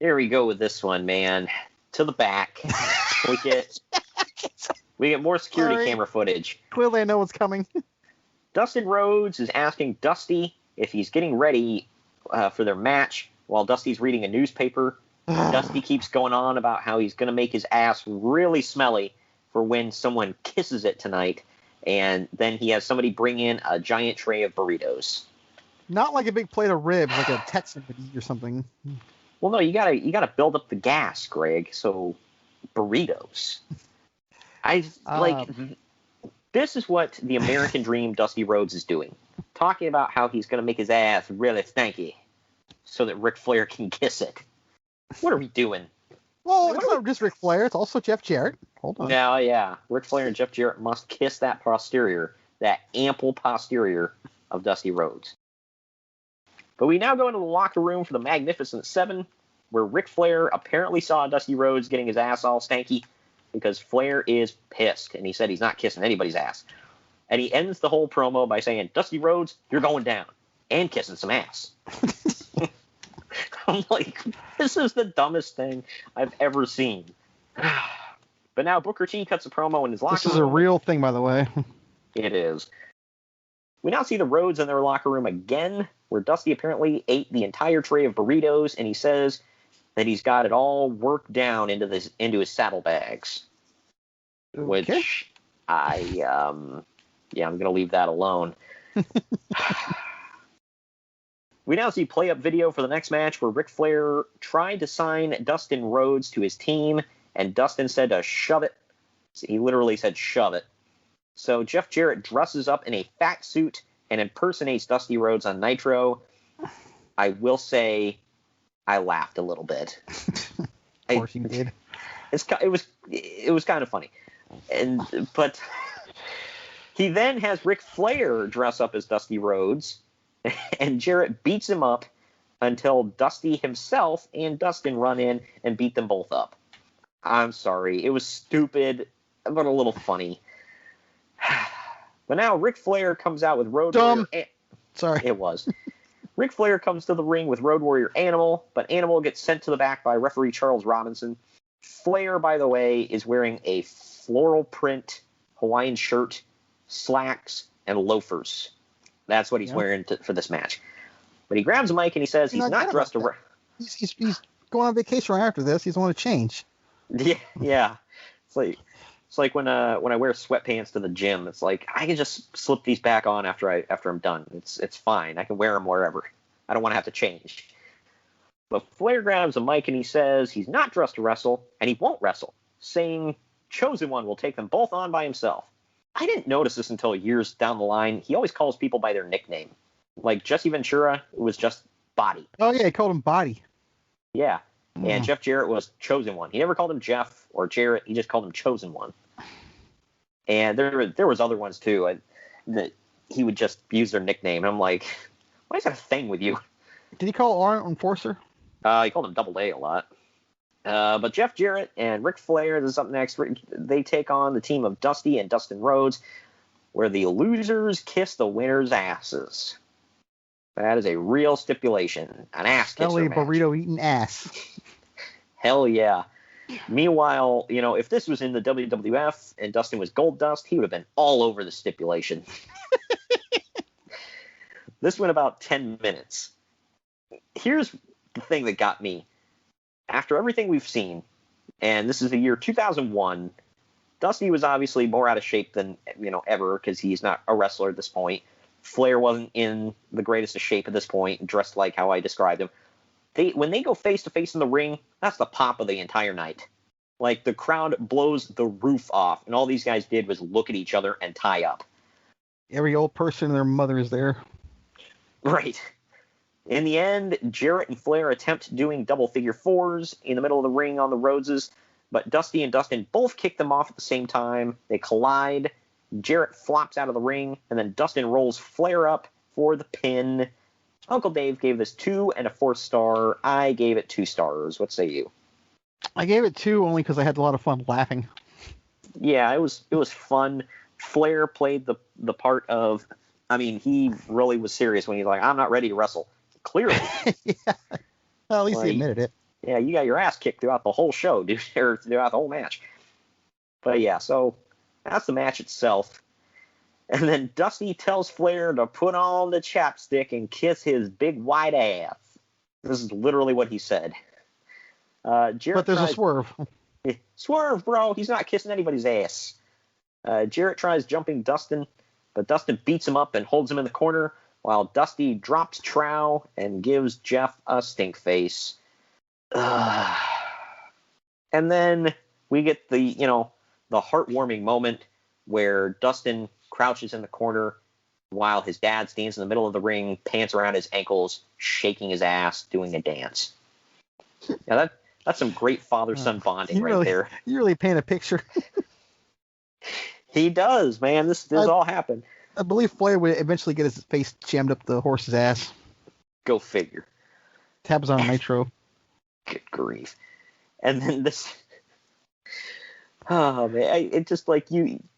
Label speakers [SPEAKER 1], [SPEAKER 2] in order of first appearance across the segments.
[SPEAKER 1] Here we go with this one, man. To the back. We get more security camera footage.
[SPEAKER 2] Clearly I know what's coming.
[SPEAKER 1] Dustin Rhodes is asking Dusty if he's getting ready for their match while Dusty's reading a newspaper. Dusty keeps going on about how he's going to make his ass really smelly for when someone kisses it tonight. And then he has somebody bring in a giant tray of burritos.
[SPEAKER 2] Not like a big plate of ribs, like a Texan would eat or something.
[SPEAKER 1] Well, no, you gotta build up the gas, Greg. So burritos. This is what the American Dream Dusty Rhodes is doing. Talking about how he's gonna make his ass really stinky so that Ric Flair can kiss it. What are we doing?
[SPEAKER 2] Well, it's not just Ric Flair, it's also Jeff Jarrett. Hold on.
[SPEAKER 1] No, yeah. Ric Flair and Jeff Jarrett must kiss that posterior, that ample posterior of Dusty Rhodes. But we now go into the locker room for the Magnificent Seven, where Ric Flair apparently saw Dusty Rhodes getting his ass all stanky because Flair is pissed, and he said he's not kissing anybody's ass. And he ends the whole promo by saying, Dusty Rhodes, you're going down, and kissing some ass. I'm like, this is the dumbest thing I've ever seen. But now Booker T cuts a promo in his locker room.
[SPEAKER 2] This is a real thing, by the way.
[SPEAKER 1] It is. We now see the Rhodes in their locker room again, where Dusty apparently ate the entire tray of burritos, and he says that he's got it all worked down into his saddlebags. Okay. Which I'm gonna leave that alone. We now see play-up video for the next match where Ric Flair tried to sign Dustin Rhodes to his team, and Dustin said to shove it. He literally said shove it. So Jeff Jarrett dresses up in a fat suit and impersonates Dusty Rhodes on Nitro. I will say I laughed a little bit.
[SPEAKER 2] Of course you did.
[SPEAKER 1] It was kind of funny. But he then has Ric Flair dress up as Dusty Rhodes, and Jarrett beats him up until Dusty himself and Dustin run in and beat them both up. I'm sorry. It was stupid, but a little funny. But now Ric Flair comes out with Road Warrior.
[SPEAKER 2] Sorry.
[SPEAKER 1] It was. Ric Flair comes to the ring with Road Warrior Animal, but Animal gets sent to the back by referee Charles Robinson. Flair, by the way, is wearing a floral print Hawaiian shirt, slacks, and loafers. That's what he's wearing for this match. But he grabs a mic and he says he's not dressed to...
[SPEAKER 2] He's going on vacation right after this. He's want to change.
[SPEAKER 1] Yeah. It's like when I wear sweatpants to the gym. It's like I can just slip these back on after I'm done. It's fine. I can wear them wherever. I don't want to have to change. But Flair grabs a mic and he says he's not dressed to wrestle and he won't wrestle, saying Chosen One will take them both on by himself. I didn't notice this until years down the line. He always calls people by their nickname. Like Jesse Ventura, it was just Body.
[SPEAKER 2] Oh, yeah, he called him Body.
[SPEAKER 1] Yeah. And Jeff Jarrett was Chosen One. He never called him Jeff or Jarrett. He just called him Chosen One. And there was other ones, too, that he would just use their nickname. And I'm like, why is that a thing with you?
[SPEAKER 2] Did he call Arn Enforcer?
[SPEAKER 1] He called him Double A a lot. But Jeff Jarrett and Ric Flair, this is up next. They take on the team of Dusty and Dustin Rhodes, where the losers kiss the winners' asses. That is a real stipulation. An ass kisser
[SPEAKER 2] Belly
[SPEAKER 1] match.
[SPEAKER 2] burrito eating ass.
[SPEAKER 1] Hell yeah. Meanwhile, if this was in the WWF and Dustin was Goldust, he would have been all over the stipulation. This went about 10 minutes. Here's the thing that got me. After everything we've seen, and this is the year 2001, Dusty was obviously more out of shape than ever because he's not a wrestler at this point. Flair wasn't in the greatest of shape at this point, dressed like how I described him. When they go face to face in the ring, that's the pop of the entire night. Like the crowd blows the roof off, and all these guys did was look at each other and tie up.
[SPEAKER 2] Every old person and their mother is there.
[SPEAKER 1] Right. In the end, Jarrett and Flair attempt doing double figure fours in the middle of the ring on the Rhodeses, but Dusty and Dustin both kick them off at the same time. They collide. Jarrett flops out of the ring, and then Dustin rolls Flair up for the pin. Uncle Dave gave this 2 and a 4 star. I gave it 2 stars. What say you?
[SPEAKER 2] I gave it 2 only because I had a lot of fun laughing.
[SPEAKER 1] Yeah, it was fun. Flair played the part of... he really was serious when he's like, I'm not ready to wrestle. Clearly.
[SPEAKER 2] Yeah. Well, at least he admitted it.
[SPEAKER 1] Yeah, you got your ass kicked throughout the whole show, dude, or throughout the whole match. But yeah, so that's the match itself. And then Dusty tells Flair to put on the chapstick and kiss his big white ass. This is literally what he said. Jarrett
[SPEAKER 2] But there's a swerve.
[SPEAKER 1] Swerve, bro. He's not kissing anybody's ass. Jarrett tries jumping Dustin, but Dustin beats him up and holds him in the corner, while Dusty drops Trow and gives Jeff a stink face. And then we get the heartwarming moment where Dustin crouches in the corner while his dad stands in the middle of the ring, pants around his ankles, shaking his ass, doing a dance. Yeah, that's some great father-son bonding right there.
[SPEAKER 2] You really paint a picture.
[SPEAKER 1] He does, man. This all happened.
[SPEAKER 2] I believe Flair would eventually get his face jammed up the horse's ass.
[SPEAKER 1] Go figure.
[SPEAKER 2] Tabs on Nitro.
[SPEAKER 1] Good grief. And then this... Oh, man. It just, like,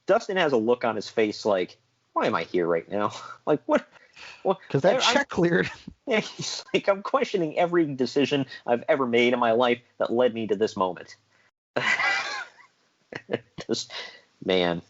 [SPEAKER 1] Dustin has a look on his face like, why am I here right now? Like, what?
[SPEAKER 2] Because that check cleared.
[SPEAKER 1] Yeah, he's like, I'm questioning every decision I've ever made in my life that led me to this moment. Just, man.